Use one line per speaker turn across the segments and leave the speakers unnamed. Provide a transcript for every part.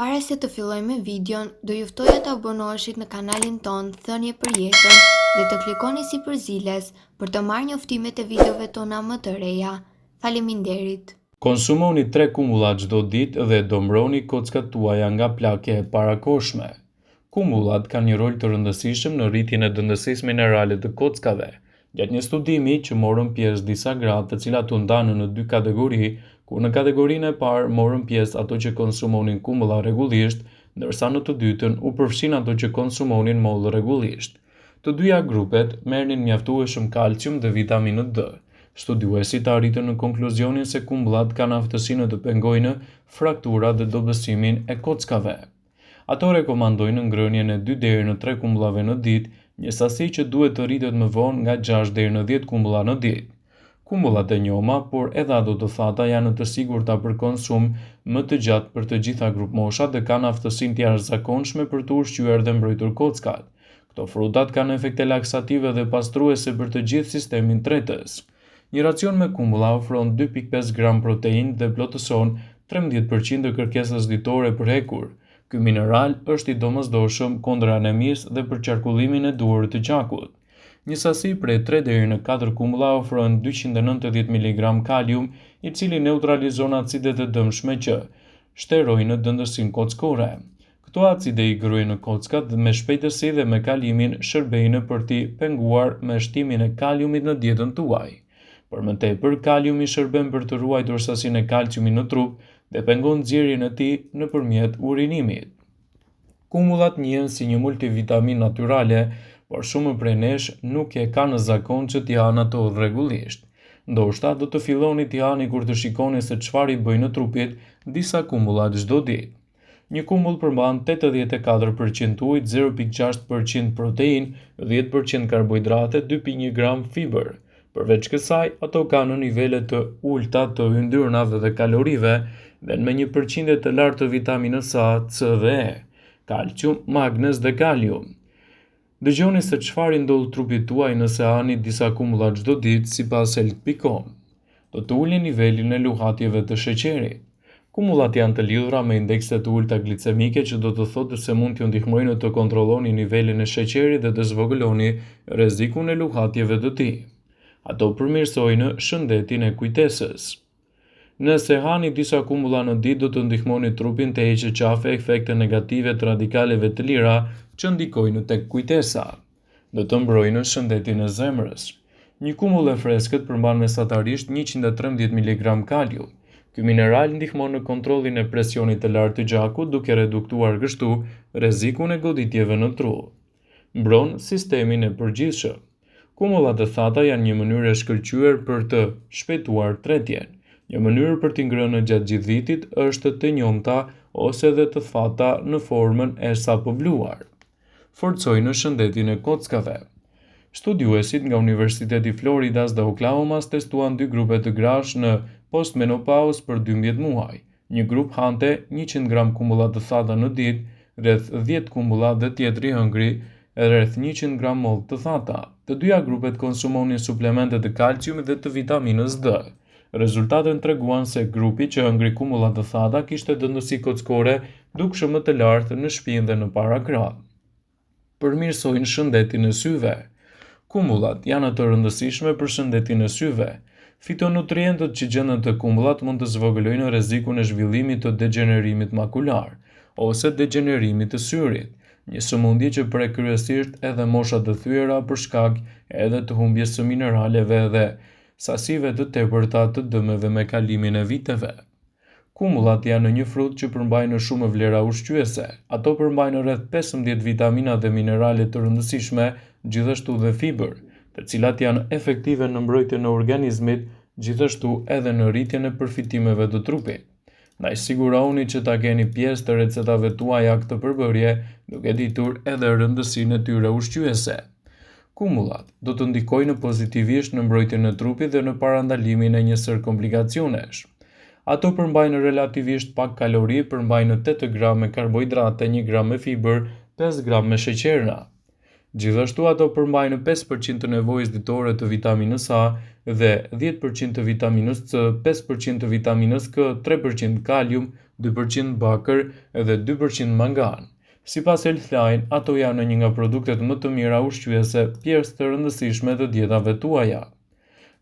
Para se të fillojmë me videon, do ju ftoja të abonoheshit në kanalin ton Thënie për Jetën dhe të klikoni si përziles për të marrë njoftimet e videove tona më të reja. Faleminderit.
Konsumoni 3 kumbulla çdo ditë dhe do mbroni kockat tuaja nga plagë e parakohshme. Kumbullat kanë një rol të rëndësishëm në rritjen e dëndësisë minerale të kockave. Gjatë një studimi që morën pjesë disa gra, të cilat u ndanën në 2 kategori, ku në kategorinë e parë morën pjesë ato që konsumonin kumbulla rregullisht, ndërsa në të dytën u përfshin ato që konsumonin moll rregullisht. Të dyja grupet merrnin mjaftueshëm kalcium dhe vitaminë D. Studiuesit arritën në konkluzionin se kumbullat kanë aftësinë të pengojnë fraktura dhe dobësimin e kockave. Ato rekomandojnë ngrënien e 2 deri në 3 kumbullave në ditë, një sasi që duhet të rritet më vonë nga 6 deri në 10 kumbulla në ditë. Kumbullat e njoma, por edhe ato të thata janë të sigurta për konsum më të gjatë për të gjitha grup moshat dhe kanë aftësinë të jashtëzakonshme për të ushqyer dhe mbrojtur kockat. Këto frutat kanë efekte laksative dhe pastruese për të gjithë sistemin tretës. Një racion me kumbulla ofron 2.5 gram proteinë dhe plotëson 13% të kërkesës ditore për hekur. Ky mineral është i domosdoshëm kundër anemisë dhe për qarkullimin e duhurit të gjakut. Një sasi prej 3 deri në 4 kumbulla ofron 290 mg kalium, i cili neutralizon acidet e dëmshme që shterojnë dëndësinë kockore. Këto acide i grujnë kockat me shpejtësi dhe me kalimin shërbejnë për t'i penguar me shtimin e kaliumit në dietën tuaj. Për më tepër, kaliumi shërben për të ruajtur sasinë e kalciumit në trup dhe pengon nxjerrjen e tij nëpërmjet urinimit. Kumbullat njihen si një multivitamin natyrale, por shumë prej nesh nuk e kanë në zakon që t'i hanë ato rregullisht. Ndoshta do të filloni t'i hani kur të shikoni se çfarë i bëjnë trupit disa kumbulla çdo ditë. Një kumbull përmban 84% ujë, 0.6% proteinë, 10% karbohidrate, 2.1 gram fiber. Përveç kësaj, ato kanë nivele të ulta të yndyrnave dhe kalorive dhe me një përqindje të lartë të vitaminës A, C dhe E, kalcium, magnez dhe kalium. Dëgjoni se çfarë ndodh trupit tuaj nëse hani disa kumbulla çdo ditë sipas health.com. Do të ulni nivelin e luhatjeve të sheqerit. Kumbullat janë të lidhura me indekse të ulta glicemike, që do të thotë se mund t'ju ndihmojnë të kontrolloni nivelin e sheqerit dhe të zvogëloni rrezikun e luhatjeve të tij. Ato përmirësojnë shëndetin e kujtesës. Nëse hani disa kumbulla në ditë, do të ndihmoni trupin të heqë qafe efekte negative të radikaleve të lira që ndikojnë tek kujtesa. Do të mbrojnë shëndetin e zemrës. Një kumbull e freskët përmban mesatarisht 113 mg kalium. Ky mineral ndihmon në kontrollin e presionit të lartë të gjakut, duke reduktuar kështu rrezikun e goditjeve në tru. Mbron sistemin e përgjithshëm. Kumbullat e thata janë një mënyrë e shkëlqyer për të shpejtuar tretjen. Një mënyrë për t'i ngrënë gjatë gjithë vitit është të njomta ose edhe të thata në formën e sapobluar. Forcojnë shëndetin e kockave. Studiuesit nga Universiteti Floridas dhe Oklahomas testuan 2 grupe të grash në postmenopauzë për 12 muaj. Një grup hante 100 gram kumbulla të thata në ditë, rreth 10 kumbulla dhe tjetri hëngri rreth 100 gram mollë të thata. Të dyja grupet konsumonin suplemente të kalciumit dhe të vitaminës D. Rezultatet treguan se grupi që hëngri kumbulla të thata kishte dëndësi kockore dukshëm më të lartë në shpinë dhe në parakrah. Përmirësojnë shëndetin e syve. Kumbullat janë të rëndësishme për shëndetin e syve. Fitonutrientët që gjenden te kumbullat mund të zvogëlojnë rrezikun e zhvillimit të degenerimit makular ose degenerimit të syrit, një sëmundje që prek kryesisht edhe moshat të thyera për shkak edhe të humbjes së mineraleve dhe sasive të tepërta të dëmeve me kalimin e viteve. Kumbullat janë një frut që përmbajnë shumë vlera ushqyese. Ato përmbajnë rreth 15 vitamina dhe minerale të rëndësishme, gjithashtu dhe fiber, të cilat janë efektive në mbrojtjen e organizmit, gjithashtu edhe në rritjen e përfitimeve të trupit. Ndaj sigurohuni që ta keni pjesë të recetave tuaja këtë përbërje, duke ditur edhe rëndësinë e tyre ushqyese. Kumbullat do të ndikojnë pozitivisht në mbrojtjen e trupit dhe në parandalimin e njësër komplikacionesh. Ato përmbajnë relativisht pak kalori, përmbajnë 8 gram me karbohidrate, 1 gram me fiber, 5 gram me sheqerna. Gjithashtu ato përmbajnë 5% të nevojës ditore të vitaminës A dhe 10% të vitaminës C, 5% të vitaminës K, 3% kalium, 2% bakër dhe 2% mangan. Sipas Healthline, ato janë një nga produktet më të mira ushqyese, pjesë të rëndësishme të dietave tuaja.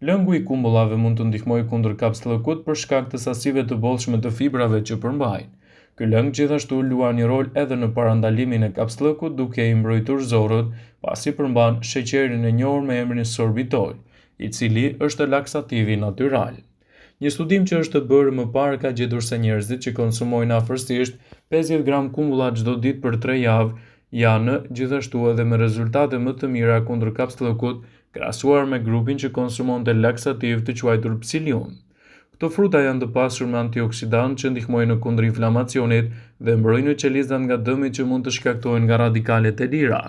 Lëngu i kumbullave mund të ndihmojë kundër kapslëkut për shkak të sasive të bollshme të fibrave që përmbajnë. Ky lëng gjithashtu luan një rol edhe në parandalimin e kapslëkut duke i mbrojtur zorët, pasi përmban sheqerin e njohur me emrin sorbitol, i cili është laksativi natyral. Një studim që është bërë më parë ka gjetur se njerëzit që konsumojnë afërsisht 50 gram kumullat çdo ditë për 3 javë janë gjithashtu edhe me rezultate më të mira kundër kapslëkut krahasuar me grupin që konsumonte laksativ të quajtur psilium. Këto fruta janë të pasur me antioksidantë që ndihmojnë në kundër inflamacionit dhe mbrojnë qelizat nga dëmit që mund të shkaktohen nga radikalet e lira.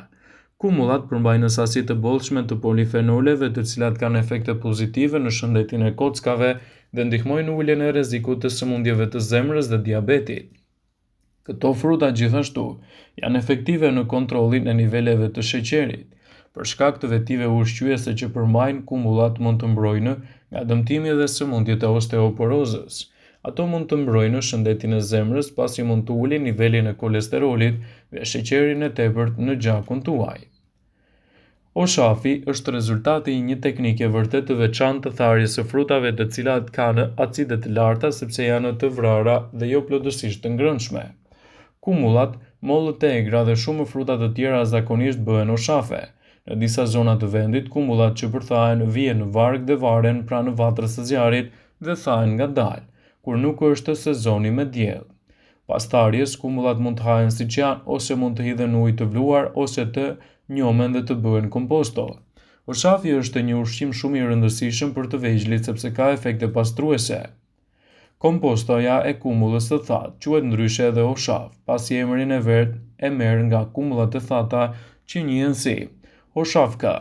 Kumullat përmbajnë sasi të bollshme të polifenoleve, të cilat kanë efekte pozitive në shëndetin e kockave dhe ndihmojnë në uljen e rrezikut të sëmundjeve të zemrës dhe diabetit. Këto fruta gjithashtu janë efektive në kontrollin e niveleve të sheqerit. Për shkak të vetive ushqyese që përmbajnë, kumullat mund të mbrojnë nga dëmtimi dhe sëmundjet e osteoporozës. Ato mund të mbrojnë shëndetin e zemrës pasi mund të ulin nivelin e kolesterolit dhe sheqerin e tepërt në gjakun tuaj. Hoxhafi është rezultati i një teknike vërtet të veçantë të tharjes së frutave të cilat kanë acide të larta sepse janë të vrara dhe jo plotësisht të ngrënshme. Kumullat, mollët e egra dhe shumë fruta të tjera zakonisht bëhen hoxhafe. Në disa zona të vendit, kumullat që përthahen vihen në varg dhe varen pranë vatrës së zjarrit dhe thahen ngadalë, kur nuk është sezoni me diell. Pas tharjes, kumullat mund të hahen siç janë ose mund të hidhen në ujë të vluar ose të njomen dhe të bëhen komposto. Hoxhafi është një ushqim shumë i rëndësishëm për të vegjëlit sepse ka efekte pastruese. Kompostoja e kumullës së thatë quhet ndryshe edhe hoxhaf, pasi emrin e vet e merr nga kumullat e thata që njihen si hoxhafka.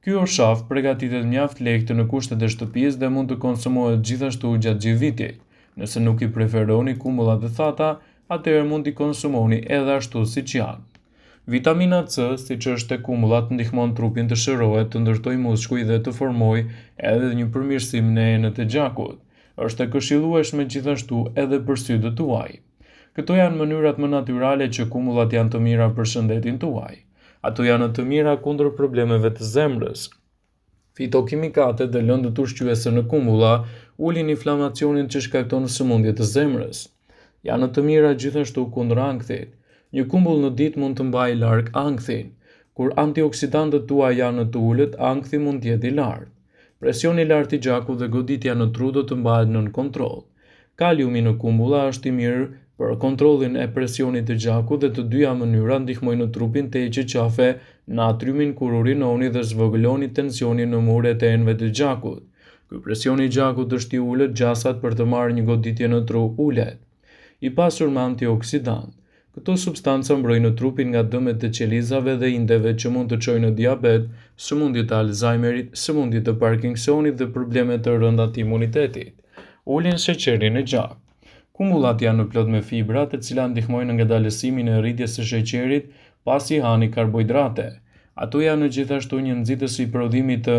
Ky hoxhaf përgatitet mjaft lehtë në kushtet e shtëpisë dhe mund të konsumohet gjithashtu gjatë gjithë vitit. Nëse nuk i preferoni kumullat e thata, atëherë mund t'i konsumoni edhe ashtu siç janë. Vitamina C, siç është te kumullat, ndihmon trupin të shërohet, të ndërtojë muskujt dhe të formojë edhe një përmirësim në enët e gjakut. Është e këshillueshme gjithashtu edhe për sytë tuaj. Këto janë mënyrat më natyrale që kumullat janë të mira për shëndetin tuaj. Ato janë të mira kundër problemeve të zemrës. Fitokimikatet dhe lëndët ushqyese në kumulla ulin inflamacionin që shkakton sëmundje të zemrës. Janë të mira gjithashtu kundër ankthit. Një kumbull në ditë mund të mbajë larg ankthin. Kur antioksidantët tuaj janë të ulët, ankthi mund të jetë i lartë. Presioni i lartë i gjakut dhe goditja në tru do të mbahet nën kontroll. Kaliumi në kumbulla është i mirë për kontrollin e presionit të gjakut dhe të dyja mënyra ndihmojnë në trupin të heqë qafe, natriumin kur urinoni dhe zvogëloni tensionin në muret e enëve të gjakut. Ky presioni i gjakut është i ulët, gjasat për të marrë një goditje në tru ulet. I pasur me antioksidant. Këto substanca mbrojnë trupin nga dëmet të qelizave dhe indeve që mund të çojnë në diabet, sëmundje të Alzheimerit, sëmundje të Parkinsonit dhe probleme të rënda të imunitetit. Ulin sheqerin e gjak. Kumullat janë plot me fibra, të cilat ndihmojnë në ngadalësimin e rritjes së sheqerit pasi hani karbohidrate. Ato janë gjithashtu një nxitës i prodhimit të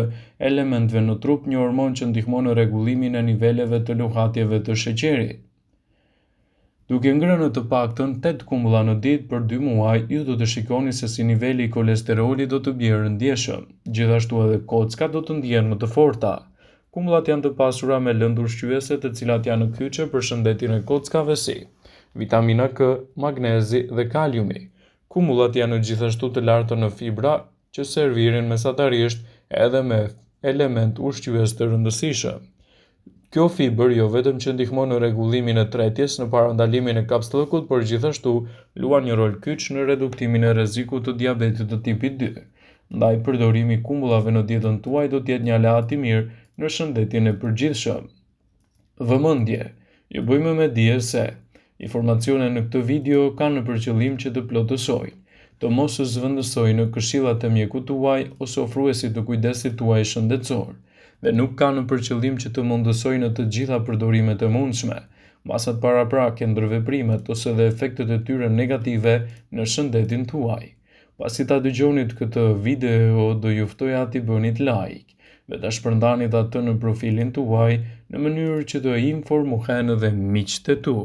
elementëve në trup, një hormon që ndihmon në rregullimin e niveleve të luhatjeve të sheqerit. Duke ngrënë të paktën 8 kumbulla në ditë për 2 muaj, ju do të shikoni se si niveli i kolesterolit do të bjerë ndjeshëm. Gjithashtu edhe kockat do të ndihen më të forta. Kumullat janë të pasura me lëndë ushqyese të cilat janë kyçe për shëndetin e kockave si vitamina K, magnezi dhe kaliumi. Kumullat janë gjithashtu të larta në fibra që servirin mesatarisht edhe me element ushqyes të rëndësishëm. Kjo fiber jo vetëm që ndihmon në rregullimin e tretjes, në parandalimin e kapslëkut, por gjithashtu luan një rol kyç në reduktimin e rrezikut të diabetit të tipit 2. Ndaj përdorimi i kumbullave në dietën tuaj do të jetë një aleat i mirë në shëndetin e përgjithshëm. Vëmendje, ju bëjmë me dije se informacionet në këtë video kanë për qëllim që të plotësojnë, të mos u zvendësojnë në këshillat e mjekut tuaj ose ofruesit të kujdesit tuaj shëndetësor, dhe nuk kanë për qëllim që të mundësojnë të gjitha përdorimet e mundshme, masat paraprake, ndërveprimet ose dhe efektet e tyre negative në shëndetin tuaj. Pasi ta dëgjonit këtë video, do ju ftoja t'i bënit like dhe ta shpërndanit atë në profilin tuaj në mënyrë që të informohen edhe miqtë e tu.